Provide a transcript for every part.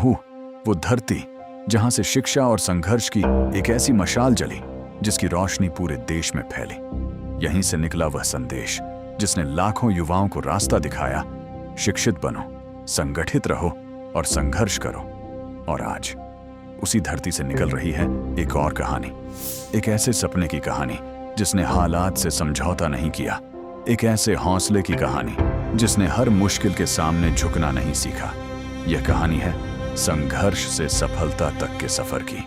लहू, वो धरती जहां से शिक्षा और संघर्ष की एक ऐसी मशाल जली जिसकी रोशनी पूरे देश में फैली। यहीं से निकला वह संदेश जिसने लाखों युवाओं को रास्ता दिखाया, शिक्षित बनो, संगठित रहो और संघर्ष करो। और आज उसी धरती से निकल रही है एक और कहानी, एक ऐसे सपने की कहानी जिसने हालात से समझौता नहीं किया, एक ऐसे हौसले की कहानी जिसने हर मुश्किल के सामने झुकना नहीं सीखा। यह कहानी है संघर्ष से सफलता तक के सफर की।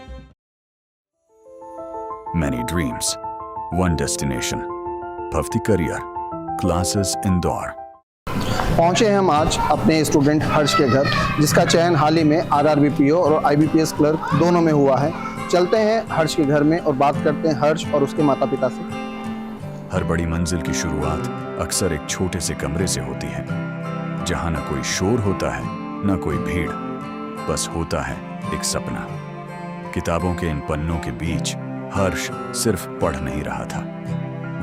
Many dreams, one destination, भक्ति करियर, क्लासेस इंदौर। पहुंचे हैं हम आज अपने स्टूडेंट हर्ष के घर, जिसका चयन हाल ही में RRBPO और IBPS क्लर्क दोनों में हुआ है। चलते हैं हर्ष के घर में और बात करते हैं हर्ष और उसके माता पिता से। हर बड़ी मंजिल की शुरुआत अक्सर एक छोटे से कमरे से होती है, जहां न कोई शोर होता है न कोई भीड़, बस होता है एक सपना। किताबों के इन पन्नों के बीच हर्ष सिर्फ पढ़ नहीं रहा था,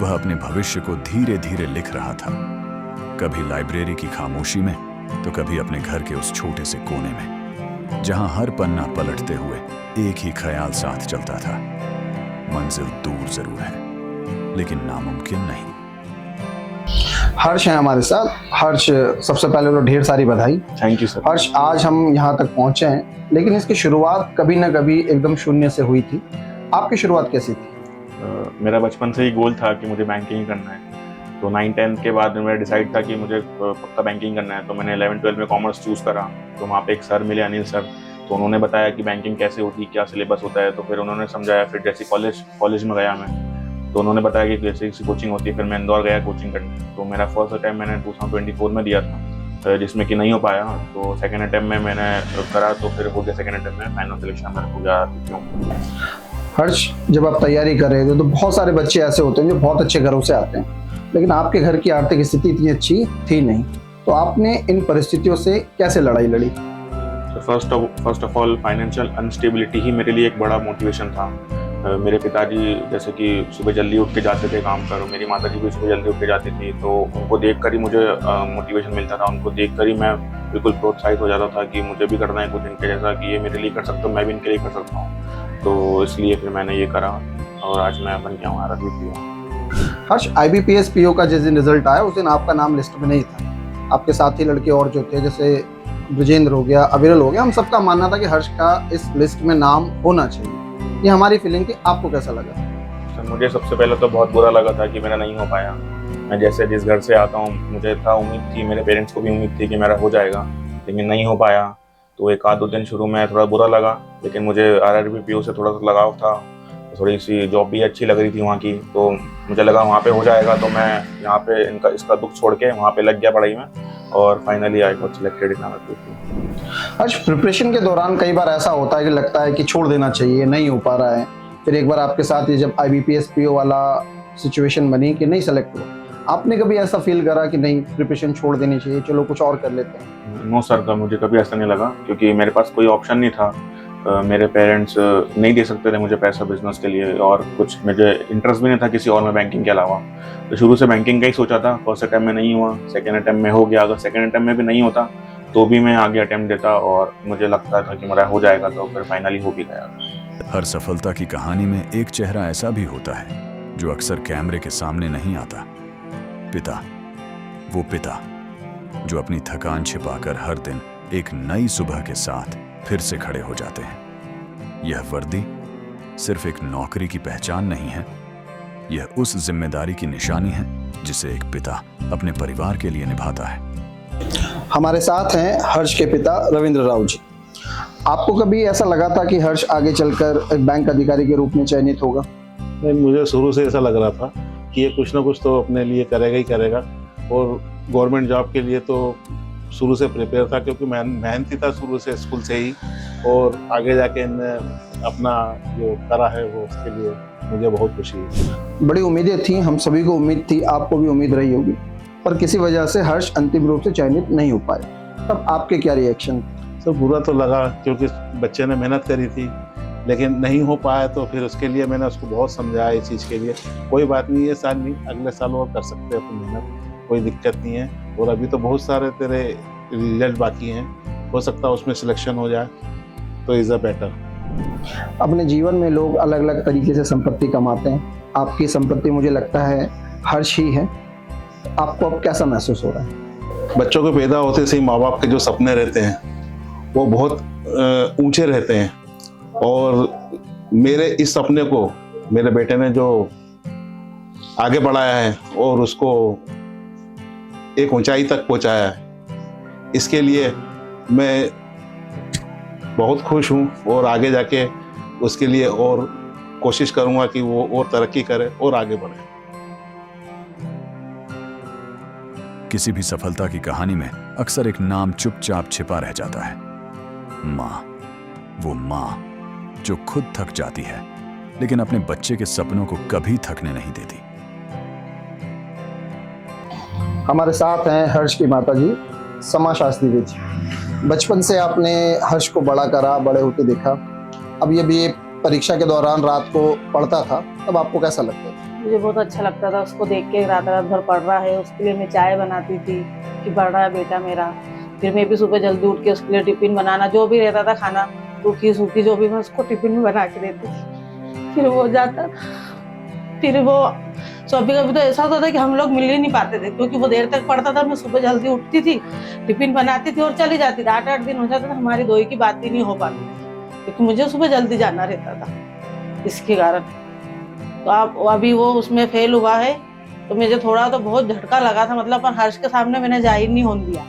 वह अपने भविष्य को धीरे धीरे लिख रहा था, कभी लाइब्रेरी की खामोशी में तो कभी अपने घर के उस छोटे से कोने में, जहां हर पन्ना पलटते हुए एक ही ख्याल साथ चलता था, मंजिल दूर जरूर है लेकिन नामुमकिन नहीं। हर्ष है हमारे साथ। हर्ष, सबसे पहले तो ढेर सारी बधाई। Thank you sir. हर्ष, आज हम यहाँ तक पहुँचे हैं, लेकिन इसकी शुरुआत कभी न कभी एकदम शून्य से हुई थी। आपकी शुरुआत कैसी थी? मेरा बचपन से ही गोल था कि मुझे बैंकिंग करना है, तो 9-10 के बाद मेरा डिसाइड था कि मुझे पक्का बैंकिंग करना है। तो मैंने 11-12 में कॉमर्स चूज़ करा। तो वहाँ पे एक सर मिले, अनिल सर, तो उन्होंने बताया कि बैंकिंग कैसे होती है, क्या सिलेबस होता है। तो फिर उन्होंने समझाया। फिर जैसे कॉलेज में गया मैं, तो उन्होंने बताया कि कैसे कोचिंग होती है। फिर मैं इंदौर गया कोचिंग करने। तो मेरा फर्स्ट अटैम्प्ट मैंने 2024 में दिया था, जिसमें कि नहीं हो पाया। तो सेकेंड अटैम्प्ट में मैंने करा, तो फिर हो गया सेकेंड अटैम्प्ट में फाइनल सिलेक्शन मेरा हो गया। हर्ष, जब आप तैयारी कर रहे थे तो बहुत सारे बच्चे ऐसे होते हैं जो बहुत अच्छे घरों से आते हैं, लेकिन आपके घर की आर्थिक स्थिति इतनी अच्छी थी नहीं, तो आपने इन परिस्थितियों से कैसे लड़ाई लड़ी? First of all financial instability ही मेरे लिए एक बड़ा मोटिवेशन था। मेरे पिताजी जैसे कि सुबह जल्दी उठ के जाते थे काम पर, मेरी माताजी भी सुबह जल्दी उठ के जाती थी, तो उनको देखकर ही मुझे मोटिवेशन मिलता था। उनको देखकर ही मैं बिल्कुल प्रोत्साहित हो जाता था कि मुझे भी करना है कुछ इनके जैसा, कि ये मेरे लिए कर सकता हूँ, मैं भी इनके लिए कर सकता हूँ। तो इसलिए फिर मैंने ये करा और आज मैं बन गया हूँ RRBPO। हर्ष, IBPS PO का जिस दिन रिजल्ट आया उस दिन आपका नाम लिस्ट में नहीं था। आपके साथी लड़के और जो थे, जैसे ब्रजेंद्र हो गया, अविरल हो गया, हम सबका मानना था कि हर्ष का इस लिस्ट में नाम होना चाहिए। ये हमारी फीलिंग थी, आपको कैसा लगा? सर, मुझे सबसे पहले तो बहुत बुरा लगा था कि मेरा नहीं हो पाया। मैं जैसे जिस घर से आता हूँ, मुझे था उम्मीद थी, मेरे पेरेंट्स को भी उम्मीद थी कि मेरा हो जाएगा, लेकिन नहीं हो पाया। तो एक आध दो दिन शुरू में थोड़ा बुरा लगा, लेकिन मुझे RRBPO से थोड़ा सा लगाव था, थोड़ी सी जॉब भी अच्छी लग रही थी वहाँ की, तो मुझे लगा वहाँ पे हो जाएगा। तो मैं यहाँ पे इसका दुख छोड़ के वहाँ पे लग गया पढ़ाई में, और finally I got selected in RRBPO। Harsh, preparation के दौरान कई बार ऐसा होता है कि लगता है कि छोड़ देना चाहिए, नहीं हो पा रहा है। फिर एक बार आपके साथ ये जब IBPS PO वाला सिचुएशन बनी कि नहीं सेलेक्ट हुआ, आपने कभी ऐसा फील करा कि नहीं, प्रिपरेशन छोड़ देनी चाहिए, चलो कुछ और कर लेते हैं? नो सर, मुझे कभी ऐसा नहीं लगा, क्योंकि मेरे पास कोई ऑप्शन नहीं था। मेरे पेरेंट्स नहीं दे सकते थे मुझे पैसा बिजनेस के लिए, और कुछ मुझे इंटरेस्ट भी नहीं था किसी और में बैंकिंग के अलावा। तो शुरू से बैंकिंग का ही सोचा था। फर्स्ट अटैम्प्ट में नहीं हुआ, सेकेंड अटैम्प्ट में हो गया। अगर सेकेंड अटैम्प्ट में भी नहीं होता तो भी मैं आगे अटैम्प्ट देता, और मुझे लगता था कि मेरा हो जाएगा, तो फिर फाइनली हो भी गया। हर सफलता की कहानी में एक चेहरा ऐसा भी होता है जो अक्सर कैमरे के सामने नहीं आता। पिता, वो पिता जो अपनी थकान छिपाकर हर दिन एक नई सुबह के साथ फिर से खड़े हो जाते हैं। यह वर्दी सिर्फ एक नौकरी की पहचान नहीं है, यह उस जिम्मेदारी की निशानी है जिसे एक पिता अपने परिवार के लिए निभाता है। हमारे साथ हैं हर्ष के पिता रविंद्र राव जी। आपको कभी ऐसा लगा था कि हर्ष आगे चलकर एक बैंक अधिकारी के रूप में चयनित होगा? नहीं, मुझे शुरू से ऐसा लग रहा था कि ये कुछ ना कुछ तो अपने लिए करेगा ही करेगा, और गवर्नमेंट जॉब के लिए तो शुरू से प्रिपेयर था, क्योंकि मैं मेहनती था शुरू से, स्कूल से ही, और आगे जाके इनने अपना जो करा है वो उसके लिए मुझे बहुत खुशी है। बड़ी उम्मीदें थी, हम सभी को उम्मीद थी, आपको भी उम्मीद रही होगी, पर किसी वजह से हर्ष अंतिम रूप से चयनित नहीं हो पाए। तब आपके क्या रिएक्शन? सर, बुरा तो लगा, क्योंकि बच्चे ने मेहनत करी थी, लेकिन नहीं हो पाया। तो फिर उसके लिए मैंने उसको बहुत समझाया इस चीज़ के लिए, कोई बात नहीं, ये साल नहीं, अगले साल और कर सकते हैं अपनी मेहनत, कोई दिक्कत नहीं है। और अभी तो बहुत सारे तेरे रिजल्ट बाकी हैं, हो सकता है उसमें सिलेक्शन हो जाए तो इज़ अ बेटर। अपने जीवन में लोग अलग अलग तरीके से संपत्ति कमाते हैं, आपकी संपत्ति मुझे लगता है हर्ष ही है। आपको अब कैसा महसूस हो रहा है? बच्चों के पैदा होते से ही माँ बाप के जो सपने रहते हैं वो बहुत ऊंचे रहते हैं, और मेरे इस सपने को मेरे बेटे ने जो आगे बढ़ाया है और उसको एक ऊंचाई तक पहुंचाया है, इसके लिए मैं बहुत खुश हूँ और आगे जाके उसके लिए और कोशिश करूँगा कि वो और तरक्की करे और आगे बढ़े। किसी भी सफलता की कहानी में अक्सर एक नाम चुपचाप छिपा रह जाता है, माँ। वो माँ जो खुद थक जाती है लेकिन अपने बच्चे के सपनों को कभी थकने नहीं देती। हमारे साथ हैं हर्ष की माता जी, समा शास्त्री जी। बचपन से आपने हर्ष को बड़ा करा, बड़े होते देखा। अब ये भी परीक्षा के दौरान रात को पढ़ता था, तब आपको कैसा लगता था? मुझे बहुत अच्छा लगता था उसको देख के, रात रात भर पढ़ रहा है। उसके लिए मैं चाय बनाती थी कि पढ़ रहा है बेटा मेरा। फिर मैं भी सुबह जल्दी उठ के उसके लिए टिफिन बनाना, जो भी रहता था खाना, रूखी सूखी जो भी, मैं उसको टिफिन में बना के देती थी। फिर वो जाता, फिर वो कभी कभी तो ऐसा होता था कि हम लोग मिल ही नहीं पाते थे, क्योंकि वो देर तक पढ़ता था। मैं सुबह जल्दी उठती थी, टिफिन बनाती थी और चली जाती थी। 8-8 दिन हो जाता था, हमारी दो की बात ही नहीं हो पाती थी, क्योंकि मुझे सुबह जल्दी जाना रहता था इसके कारण। तो आप अभी वो उसमें फेल हुआ है, तो मुझे थोड़ा तो बहुत झटका लगा था, मतलब पर हर्ष के सामने मैंने जाहिर नहीं होने दिया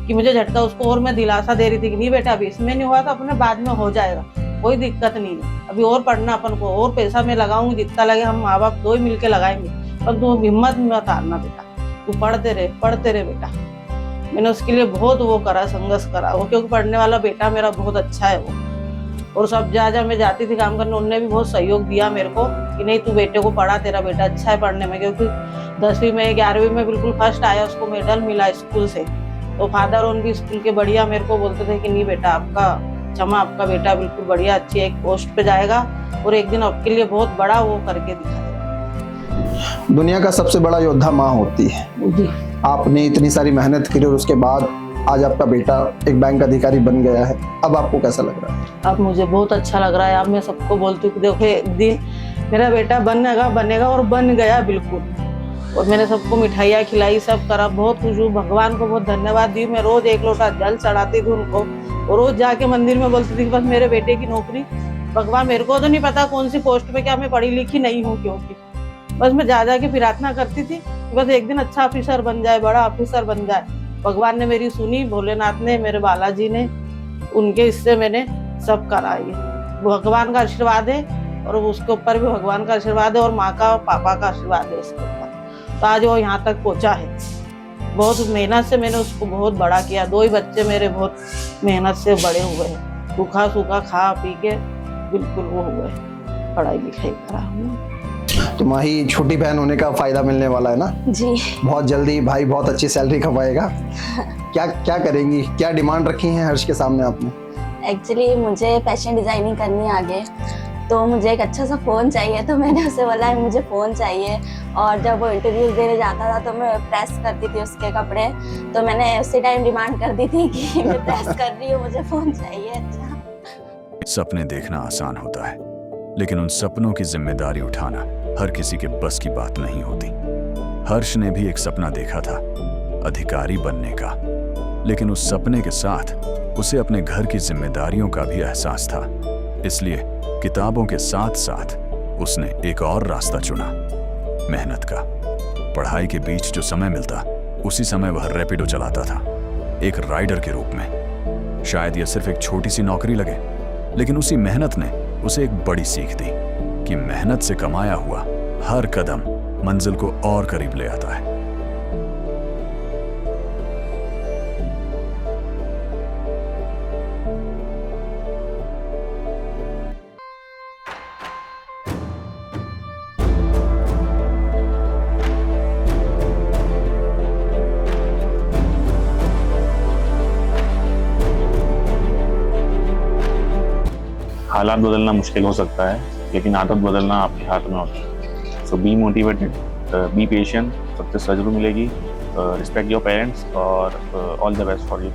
कि मुझे झटका। उसको और मैं दिलासा दे रही थी कि नहीं बेटा, अभी इसमें नहीं हुआ तो अपने बाद में हो जाएगा, कोई दिक्कत नहीं है। अभी और पढ़ना अपन को, और पैसा मैं लगाऊंगी, जितना लगे हम माँ बाप दो ही मिलके लगाएंगे, पर तू हिम्मत मत हारना बेटा, तू पढ़ते रहे बेटा। मैंने उसके लिए बहुत वो करा, संघर्ष करा वो, क्योंकि पढ़ने वाला बेटा मेरा बहुत अच्छा है वो। और सब जहाँ मैं जाती थी काम करने, उन्होंने भी बहुत सहयोग दिया मेरे को कि नहीं तू बेटे को पढ़ा, तेरा बेटा अच्छा है पढ़ने में। क्योंकि 10वीं में 11वीं में बिल्कुल फर्स्ट आया, उसको मेडल मिला स्कूल से। तो फादर उन भी स्कूल के बढ़िया मेरे को बोलते थे कि नहीं बेटा, आपका बेटा बिल्कुल बढ़िया अच्छी एक पोस्ट पे जाएगा और एक दिन आपके लिए बहुत बड़ा वो करके दिखाएगा। दुनिया का सबसे बड़ा योद्धा माँ होती है जी। आपने इतनी सारी मेहनत की और उसके बाद आज आपका बेटा एक बैंक अधिकारी बन गया है, अब आपको कैसा लग रहा है? अब मुझे बहुत अच्छा लग रहा है। अब मैं सबको बोलती हूँ कि देखो एक दिन मेरा बेटा बनेगा और बन गया बिल्कुल। और मैंने सबको मिठाइयाँ खिलाई, सब करा, बहुत खुश हूँ। भगवान को बहुत धन्यवाद दी। मैं रोज 1 लोटा जल चढ़ाती थी उनको, और रोज जाके मंदिर में बोलती थी कि बस मेरे बेटे की नौकरी, भगवान मेरे को तो नहीं पता कौन सी पोस्ट पे, क्या मैं पढ़ी लिखी नहीं हूँ, क्योंकि बस मैं जा के प्रार्थना करती थी कि बस एक दिन अच्छा ऑफिसर बन जाए, बड़ा ऑफिसर बन जाए। भगवान ने मेरी सुनी, भोलेनाथ ने, मेरे बालाजी ने, उनके हिस्से मैंने सब करा। ये भगवान का आशीर्वाद है, और उसके ऊपर भी भगवान का आशीर्वाद है, और माँ का पापा का आशीर्वाद है उसके ऊपर। तो आज वो यहाँ तक पहुँचा है। बहुत मेहनत से मैंने उसको बहुत बड़ा किया। 2 ही बच्चे मेरे बहुत मेहनत से बड़े हुए हैं, सूखा सूखा खा पी के बिल्कुल वो हुए, पढ़ाई लिखाई करा हमने। तो माही छोटी बहन होने का फायदा मिलने वाला है ना जी। बहुत जल्दी भाई बहुत अच्छी सैलरी कमाएगा। क्या करेंगी, क्या डिमांड रखी है हर्ष के सामने आपने? एक्चुअली मुझे फैशन डिजाइनिंग करनी है आगे, तो मुझे एक अच्छा सा फ़ोन चाहिए। तो मैंने उससे बोला है मुझे फ़ोन चाहिए, और जब वो इंटरव्यूज देने जाता था तो मैं प्रेस करती थी उसके कपड़े, तो मैंने उसी टाइम डिमांड कर दी थी कि मैं प्रेस कर रही हूँ, मुझे फ़ोन चाहिए। अच्छा, सपने देखना आसान होता है, लेकिन उन सपनों की जिम्मेदारी उठाना हर किसी के बस की बात नहीं होती। हर्ष ने भी एक सपना देखा था, अधिकारी बनने का, लेकिन उस सपने के साथ उसे अपने घर की जिम्मेदारियों का भी एहसास था। इसलिए किताबों के साथ साथ उसने एक और रास्ता चुना, मेहनत का। पढ़ाई के बीच जो समय मिलता, उसी समय वह रैपिडो चलाता था, एक राइडर के रूप में। शायद यह सिर्फ एक छोटी सी नौकरी लगे, लेकिन उसी मेहनत ने उसे एक बड़ी सीख दी कि मेहनत से कमाया हुआ हर कदम मंजिल को और करीब ले आता है। हालात बदलना मुश्किल हो सकता है, लेकिन आदत बदलना आपके हाथ में होता है। So be motivated, be patient, success जरूर मिलेगी। रिस्पेक्ट योर पेरेंट्स, और all the best for you.